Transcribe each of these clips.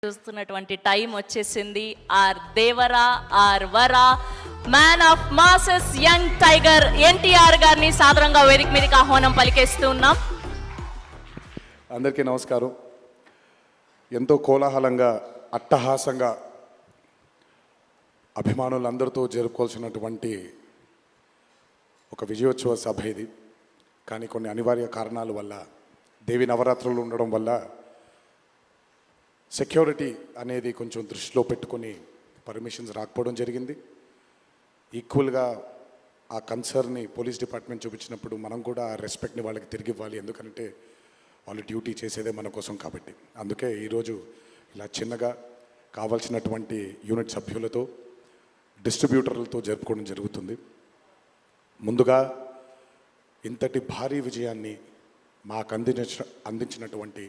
చూస్తున్నటువంటి టైం వచ్చేసింది. ఆర్ దేవరా ఆర్ వరా man of masses young tiger NTR గారిని సాదరంగా వేదిక మీదకి ఆహ్వానం పలికేస్తూ ఉన్నాం. అందరికీ నమస్కారం. ఎంతో కోలాహలంగా అట్టహాసంగా అభిమానులందరితో జరుపుకోవాల్సినటువంటి ఒక విజయోత్సవ సభ ఇది. కానీ కొన్ని అనివార్య కారణాల వల్ల, దేవి నవరాత్రులు ఉండడం వల్ల సెక్యూరిటీ అనేది కొంచెం దృష్టిలో పెట్టుకొని పర్మిషన్స్ రాకపోవడం జరిగింది. ఈక్వల్గా ఆ కన్సర్న్ని పోలీస్ డిపార్ట్మెంట్ చూపించినప్పుడు మనం కూడా ఆ రెస్పెక్ట్ని వాళ్ళకి తిరిగి ఇవ్వాలి. ఎందుకంటే వాళ్ళు డ్యూటీ చేసేదే మన కోసం కాబట్టి. అందుకే ఈరోజు ఇలా చిన్నగా కావాల్సినటువంటి యూనిట్ సభ్యులతో, డిస్ట్రిబ్యూటర్లతో జరుపుకోవడం జరుగుతుంది. ముందుగా ఇంతటి భారీ విజయాన్ని మాకు అందించినటువంటి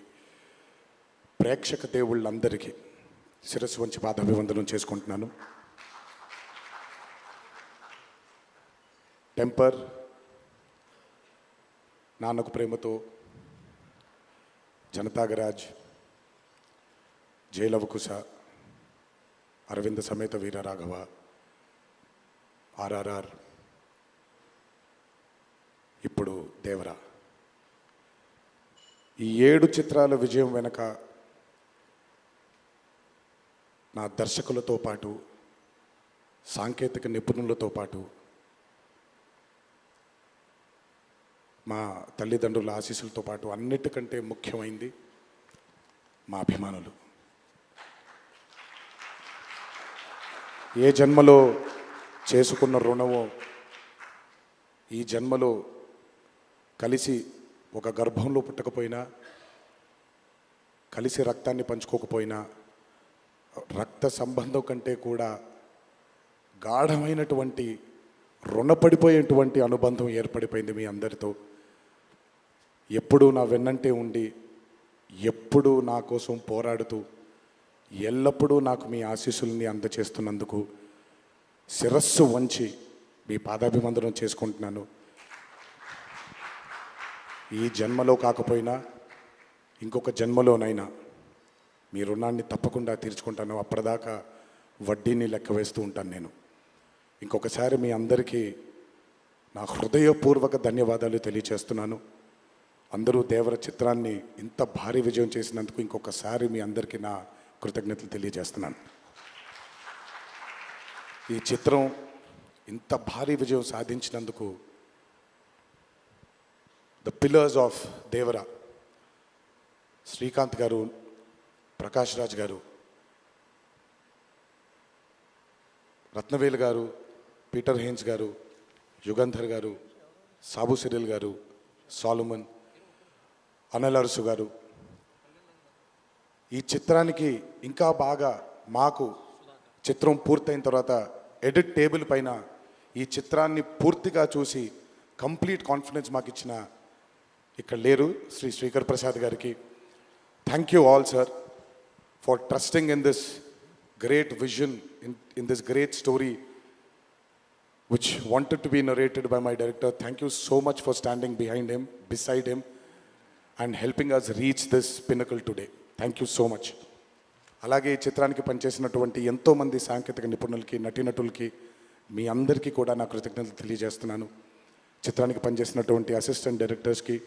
ప్రేక్షక దేవుళ్ళందరికీ శిరస్సు వంచి పాదాభివందనం చేసుకుంటున్నాను. టెంపర్, నాన్నకు ప్రేమతో, జనతాగరాజ్, జైలవకుశ, అరవింద సమేత వీరరాఘవ, ఆర్ఆర్ఆర్, ఇప్పుడు దేవరా, ఈ 7 చిత్రాల విజయం వెనక నా దర్శకులతో పాటు, సాంకేతిక నిపుణులతో పాటు, మా తల్లిదండ్రుల ఆశీస్సులతో పాటు అన్నిటికంటే ముఖ్యమైంది మా అభిమానులు. ఏ జన్మలో చేసుకున్న రుణమో ఈ జన్మలో కలిసి ఒక గర్భంలో పుట్టకపోయినా, కలిసి రక్తాన్ని పంచుకోకపోయినా, రక్త సంబంధం కంటే కూడా గాఢమైనటువంటి రుణపడిపోయేటువంటి అనుబంధం ఏర్పడిపోయింది మీ అందరితో. ఎప్పుడూ నా వెన్నంటే ఉండి, ఎప్పుడూ నా కోసం పోరాడుతూ, ఎల్లప్పుడూ నాకు మీ ఆశీస్సుల్ని అందచేస్తున్నందుకు శిరస్సు వంచి మీ పాదాభివందనం చేసుకుంటున్నాను. ఈ జన్మలో కాకపోయినా ఇంకొక జన్మలోనైనా మీ రుణాన్ని తప్పకుండా తీర్చుకుంటాను. అప్పటిదాకా వడ్డీని లెక్క వేస్తూ ఉంటాను నేను. ఇంకొకసారి మీ అందరికీ నా హృదయపూర్వక ధన్యవాదాలు తెలియచేస్తున్నాను. అందరూ దేవర చిత్రాన్ని ఇంత భారీ విజయం చేసినందుకు ఇంకొకసారి మీ అందరికీ నా కృతజ్ఞతలు తెలియజేస్తున్నాను. ఈ చిత్రం ఇంత భారీ విజయం సాధించినందుకు the pillars of Devara, Srikanth garu, Prakash Raj గారు, రత్నవేలు గారు, పీటర్ హేన్స్ గారు, యుగంధర్ గారు, సాబు సిరిల్ గారు, సాలుమన్, అనిల్ అరుసు గారు, ఈ చిత్రానికి ఇంకా బాగా మాకు చిత్రం పూర్తయిన తర్వాత ఎడిట్ టేబుల్ పైన ఈ చిత్రాన్ని పూర్తిగా చూసి కంప్లీట్ కాన్ఫిడెన్స్ మాకు ఇచ్చిన, ఇక్కడ లేరు, శ్రీ శ్రీకర్ ప్రసాద్ గారికి thank you all sir for trusting in this great vision, in this great story which wanted to be narrated by my director. Thank you so much for standing behind him, beside him, and helping us reach this pinnacle today. Thank you so much. అలాగే ఈ చిత్రానికి పనిచేసినటువంటి ఎంతోమంది సాంకేతిక నిపుణులకి, నటీనటులకి, మీ అందరికీ కూడా నా కృతజ్ఞతలు తెలియజేస్తున్నాను. చిత్రానికి పనిచేసినటువంటి అసిస్టెంట్ డైరెక్టర్స్కి,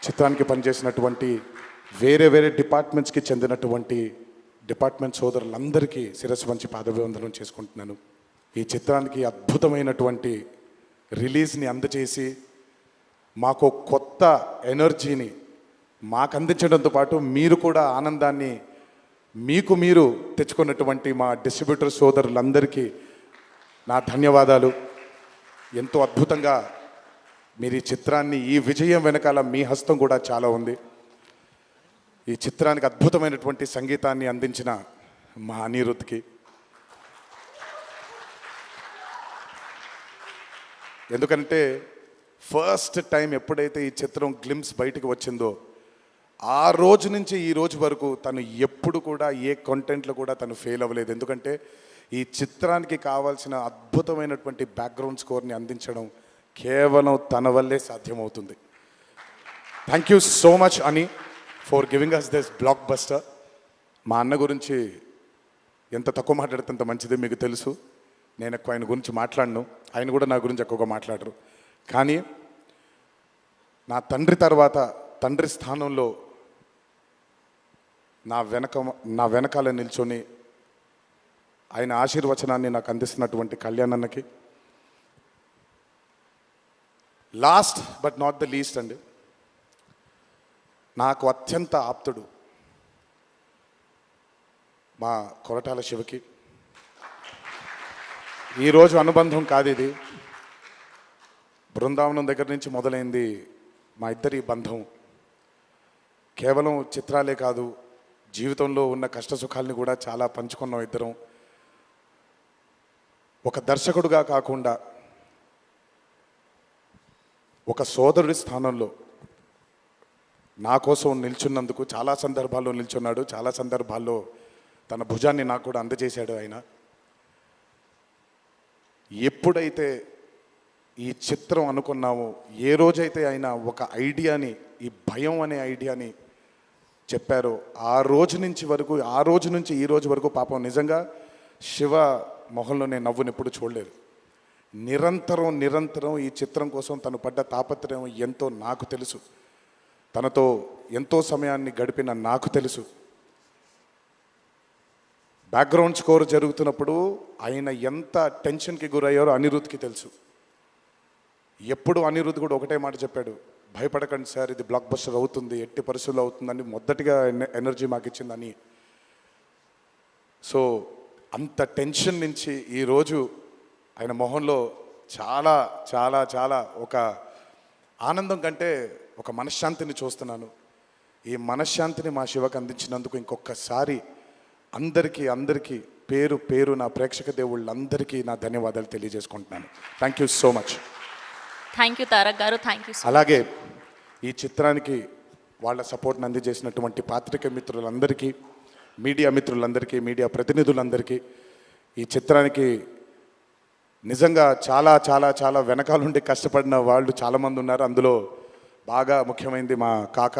చిత్రానికి పనిచేసినటువంటి వేరే వేరే డిపార్ట్మెంట్స్కి చెందినటువంటి డిపార్ట్మెంట్ సోదరులందరికీ శిరస్సు వంచి పాదాభివందనం చేసుకుంటున్నాను. ఈ చిత్రానికి అద్భుతమైనటువంటి రిలీజ్ని అందచేసి మాకు కొత్త ఎనర్జీని మాకు అందించడంతో పాటు మీరు కూడా ఆనందాన్ని మీకు మీరు తెచ్చుకున్నటువంటి మా డిస్ట్రిబ్యూటర్ సోదరులందరికీ నా ధన్యవాదాలు. ఎంతో అద్భుతంగా మీరు ఈ చిత్రాన్ని, ఈ విజయం వెనకాల మీ హస్తం కూడా చాలా ఉంది. ఈ చిత్రానికి అద్భుతమైనటువంటి సంగీతాన్ని అందించిన మా అనిరుద్ధ్కి, ఎందుకంటే ఫస్ట్ టైం ఎప్పుడైతే ఈ చిత్రం గ్లిమ్స్ బయటకు వచ్చిందో ఆ రోజు నుంచి ఈ రోజు వరకు తను ఎప్పుడు కూడా ఏ కంటెంట్లో కూడా తను ఫెయిల్ అవ్వలేదు. ఎందుకంటే ఈ చిత్రానికి కావాల్సిన అద్భుతమైనటువంటి బ్యాక్గ్రౌండ్ స్కోర్ని అందించడం కేవలం తన వల్లే సాధ్యమవుతుంది. థ్యాంక్ యూ సో మచ్ అని for giving us this blockbuster. మా అన్న గురించి ఎంత తక్కువ మాట్లాడితే అంత మంచిది మీకు తెలుసు. నేను ఎక్కువ ఆయన గురించి మాట్లాడను, ఆయన కూడా నా గురించి ఎక్కువగా మాట్లాడరు. కానీ నా తండ్రి తర్వాత తండ్రి స్థానంలో నా వెనకాల నిల్చొని ఆయన ఆశీర్వచనాన్ని నాకు అందిస్తున్నటువంటి కళ్యాణ్ అన్నకి, last but not the least అండి, నాకు అత్యంత ఆప్తుడు మా కొరటాల శివకి. ఈరోజు అనుబంధం కాదు ఇది, బృందావనం దగ్గర నుంచి మొదలైంది మా ఇద్దరి బంధం. కేవలం చిత్రాలే కాదు, జీవితంలో ఉన్న కష్ట సుఖాల్ని కూడా చాలా పంచుకున్నాం ఇద్దరం. ఒక దర్శకుడుగా కాకుండా ఒక సోదరుడి స్థానంలో నా కోసం నిల్చున్నందుకు చాలా సందర్భాల్లో నిల్చున్నాడు, చాలా సందర్భాల్లో తన భుజాన్ని నాకు కూడా అందజేశాడు ఆయన. ఎప్పుడైతే ఈ చిత్రం అనుకున్నామో, ఏ రోజైతే ఆయన ఒక ఐడియాని, ఈ భయం అనే ఐడియాని చెప్పారో, ఆ రోజు నుంచి ఈ రోజు వరకు పాపం నిజంగా శివ మొహంలో నేను నవ్వుని ఎప్పుడు చూడలేదు. నిరంతరం ఈ చిత్రం కోసం తను పడ్డ తాపత్రయం ఎంతో నాకు తెలుసు. తనతో ఎంతో సమయాన్ని గడిపిన నాకు తెలుసు. బ్యాక్గ్రౌండ్ స్కోర్ జరుగుతున్నప్పుడు ఆయన ఎంత టెన్షన్కి గురయ్యారో అనిరుద్ధ్కి తెలుసు. ఎప్పుడు అనిరుద్ధ్ కూడా ఒకటే మాట చెప్పాడు, భయపడకండి సార్, ఇది బ్లాక్ బస్టర్ అవుతుంది, ఎట్టి పరిస్థితుల్లో అవుతుందని మొదటిగా ఎనర్జీ మాకు ఇచ్చిందని. సో అంత టెన్షన్ నుంచి ఈరోజు ఆయన మొహంలో చాలా చాలా చాలా ఒక ఆనందం కంటే ఒక మనశ్శాంతిని చూస్తున్నాను. ఈ మనశ్శాంతిని మా శివకు అందించినందుకు ఇంకొకసారి అందరికీ పేరు నా ప్రేక్షక దేవుళ్ళందరికీ నా ధన్యవాదాలు తెలియజేసుకుంటున్నాను. Thank you so much. Thank you Tarak గారు, థ్యాంక్ యూ. అలాగే ఈ చిత్రానికి వాళ్ళ సపోర్ట్ని అందజేసినటువంటి పాత్రికేయ మిత్రులందరికీ, మీడియా మిత్రులందరికీ, మీడియా ప్రతినిధులందరికీ, ఈ చిత్రానికి నిజంగా చాలా చాలా చాలా వెనకాలండి కష్టపడిన వాళ్ళు చాలామంది ఉన్నారు. అందులో బాగా ముఖ్యమైనది మా కాక,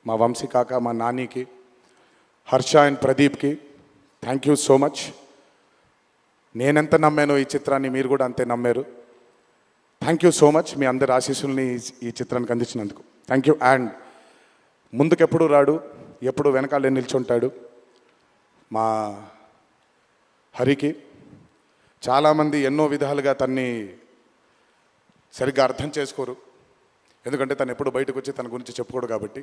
మా వంశీ కాక, మా నానికి, హర్ష అండ్ ప్రదీప్కి థ్యాంక్ యూ సో మచ్. నేనెంత నమ్మానో ఈ చిత్రాన్ని మీరు కూడా అంతే నమ్మారు. Thank you so much. మీ అందరి ఆశీస్సుల్ని ఈ చిత్రానికి అందించినందుకు థ్యాంక్ యూ. అండ్ ముందుకెప్పుడు రాడు, ఎప్పుడు వెనకాలే నిల్చుంటాడు మా హరికి. చాలామంది ఎన్నో విధాలుగా తన్ని సరిగ్గా అర్థం చేసుకోరు, ఎందుకంటే తను ఎప్పుడు బయటకు వచ్చి తన గురించి చెప్పుకోడు కాబట్టి.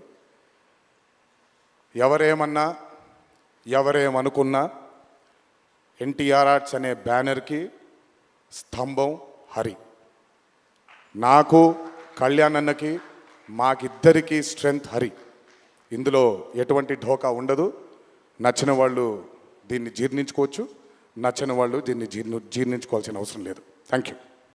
ఎవరేమన్నా ఎవరేమనుకున్నా ఎన్టీఆర్ ఆర్ట్స్ అనే బ్యానర్కి స్తంభం హరి. నాకు, కళ్యాణ్ అన్నకి, మాకిద్దరికీ స్ట్రెంగ్త్ హరి. ఇందులో ఎటువంటి ఢోకా ఉండదు. నచ్చిన వాళ్ళు దీన్ని జీర్ణించుకోవచ్చు, నచ్చని వాళ్ళు దీన్ని జీర్ణించుకోవాల్సిన అవసరం లేదు. Thank you.